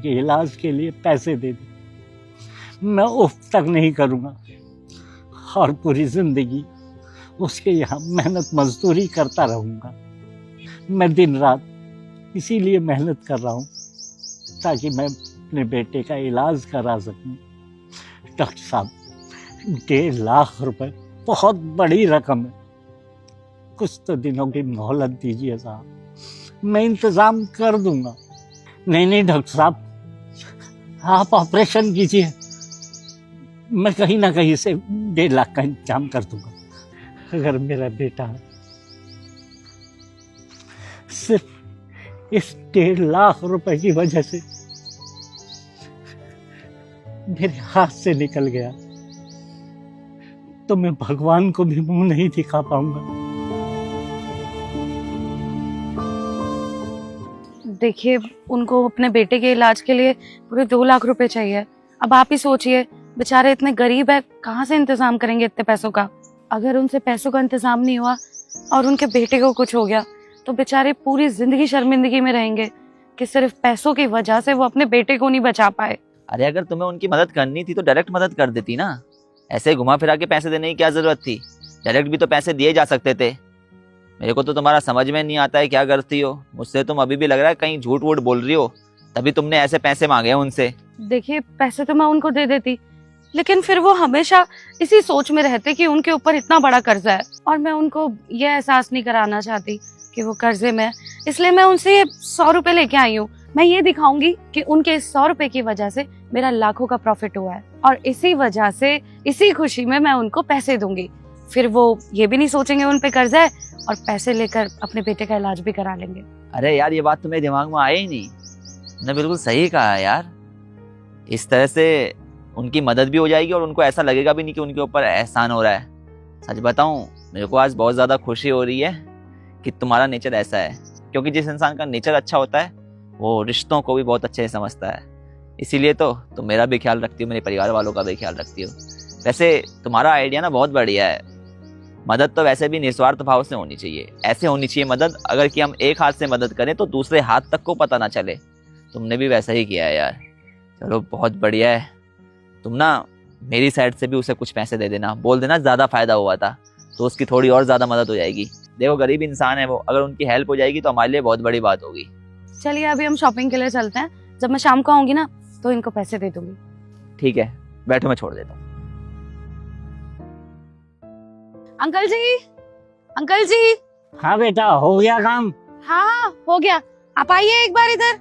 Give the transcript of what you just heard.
के इलाज के लिए पैसे दे दे, मैं उफ तक नहीं करूँगा और पूरी जिंदगी उसके यहाँ मेहनत मजदूरी करता रहूँगा। मैं दिन रात इसीलिए मेहनत कर रहा हूँ ताकि मैं अपने बेटे का इलाज करा सकूँ। डॉक्टर साहब, 1.5 लाख रुपए बहुत बड़ी रकम है, कुछ तो दिनों की मोहलत दीजिए साहब, मैं इंतजाम कर दूंगा। नहीं डॉक्टर साहब, आप ऑपरेशन कीजिए, मैं कहीं ना कहीं से 1.5 लाख का इंतजाम कर दूंगा। अगर मेरा बेटा सिर्फ इस 1.5 लाख रुपए की वजह से मेरे हाथ से निकल गया तो मैं भगवान को भी मुंह नहीं दिखा पाऊंगा। देखिए, उनको अपने बेटे के इलाज के लिए पूरे 2 लाख रुपए चाहिए। अब आप ही सोचिए, बेचारे इतने गरीब है, कहाँ से इंतजाम करेंगे इतने पैसों का। अगर उनसे पैसों का इंतजाम नहीं हुआ और उनके बेटे को कुछ हो गया तो बेचारे पूरी जिंदगी शर्मिंदगी में रहेंगे कि सिर्फ पैसों की वजह से वो अपने बेटे को नहीं बचा पाए। अरे अगर तुम्हें उनकी मदद करनी थी तो डायरेक्ट मदद कर देती ना, ऐसे घुमा फिरा के पैसे देने की क्या जरूरत थी। डायरेक्ट भी तो पैसे दिए जा सकते थे। मेरे को तो तुम्हारा समझ में नहीं आता है क्या करती हो। मुझसे तुम अभी भी लग रहा है कहीं झूठ वूठ बोल रही हो, तभी तुमने ऐसे पैसे मांगे हैं उनसे। देखिए, पैसे तो मैं उनको दे देती, लेकिन फिर वो हमेशा इसी सोच में रहते कि उनके ऊपर इतना बड़ा कर्जा है और मैं उनको ये एहसास नहीं कराना चाहती कि वो कर्जे में है। इसलिए मैं उनसे 100 रुपए लेके आई हूँ। मैं ये दिखाऊंगी कि उनके 100 रुपए की वजह से मेरा लाखों का प्रॉफिट हुआ है और इसी वजह से, इसी खुशी में मैं उनको पैसे दूंगी। फिर वो ये भी नहीं सोचेंगे उन पे कर्जा है और पैसे लेकर अपने बेटे का इलाज भी करा लेंगे। अरे यार, ये बात तुम्हें दिमाग में आई ही नहीं। तुमने बिल्कुल सही कहा यार। इस तरह से उनकी मदद भी हो जाएगी और उनको ऐसा लगेगा भी नहीं कि उनके ऊपर एहसान हो रहा है। सच बताऊं, मेरे को आज बहुत ज्यादा खुशी हो रही है कि तुम्हारा नेचर ऐसा है, क्योंकि जिस इंसान का नेचर अच्छा होता है वो रिश्तों को भी बहुत अच्छे से समझता है। इसीलिए तो तुम मेरा भी ख्याल रखती हो, मेरे परिवार वालों का भी ख्याल रखती हो। वैसे तुम्हारा आइडिया ना बहुत बढ़िया है। मदद तो वैसे भी निस्वार्थ भाव से होनी चाहिए। ऐसे होनी चाहिए मदद, अगर कि हम एक हाथ से मदद करें तो दूसरे हाथ तक को पता ना चले। तुमने भी वैसा ही किया है यार। चलो बहुत बढ़िया है। तुम ना मेरी साइड से भी उसे कुछ पैसे दे देना, बोल देना ज़्यादा फायदा हुआ था तो उसकी थोड़ी और ज़्यादा मदद हो जाएगी। देखो, गरीब इंसान है वो, अगर उनकी हेल्प हो जाएगी तो हमारे लिए बहुत बड़ी बात होगी। चलिए, अभी हम शॉपिंग के लिए चलते हैं। जब मैं शाम को आऊंगी ना तो इनको पैसे दे दूंगी। ठीक है, बैठो, मैं छोड़ देता हूँ। अंकल जी, अंकल जी। हाँ बेटा, हो गया काम? हाँ, हो गया। आप आइए एक बार इधर।